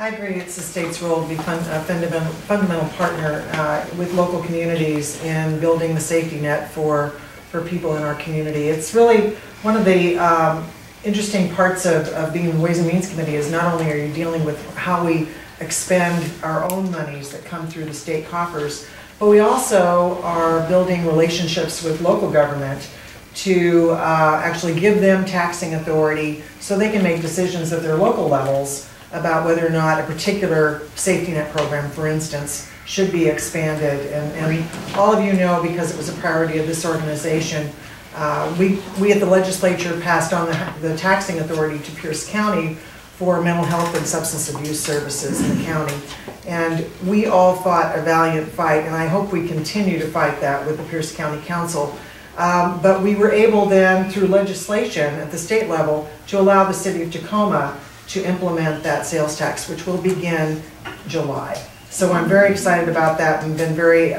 I agree. It's the state's role to be a fundamental partner with local communities in building the safety net for people in our community. It's really one of the interesting parts of being in the Ways and Means Committee is not only are you dealing with how we expend our own monies that come through the state coffers, but we also are building relationships with local government to actually give them taxing authority so they can make decisions at their local levels about whether or not a particular safety net program, for instance, should be expanded. And all of you know, because it was a priority of this organization, we at the legislature passed on the taxing authority to Pierce County for mental health and substance abuse services in the county. And we all fought a valiant fight, and I hope we continue to fight that with the Pierce County Council. But we were able then, through legislation at the state level, to allow the city of Tacoma to implement that sales tax, which will begin July. So I'm very excited about that and been very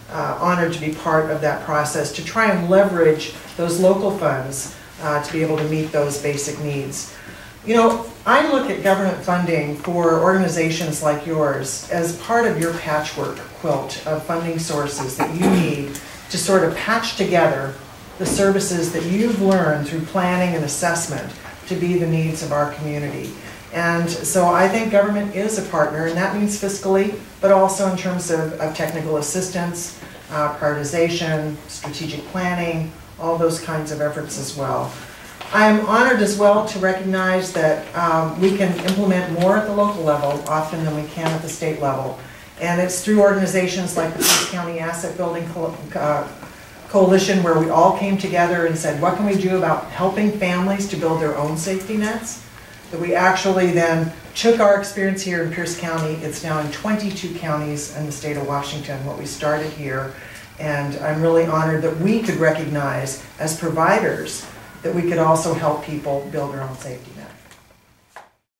honored to be part of that process to try and leverage those local funds to be able to meet those basic needs. You know, I look at government funding for organizations like yours as part of your patchwork quilt of funding sources that you need to sort of patch together the services that you've learned through planning and assessment to be the needs of our community. And so I think government is a partner, and that means fiscally, but also in terms of technical assistance, prioritization, strategic planning, all those kinds of efforts as well. I'm honored as well to recognize that we can implement more at the local level often than we can at the state level. And it's through organizations like the Pierce County Asset Building Coalition, where we all came together and said, what can we do about helping families to build their own safety nets? That we actually then took our experience here in Pierce County. It's now in 22 counties in the state of Washington, what we started here. And I'm really honored that we could recognize as providers that we could also help people build their own safety nets.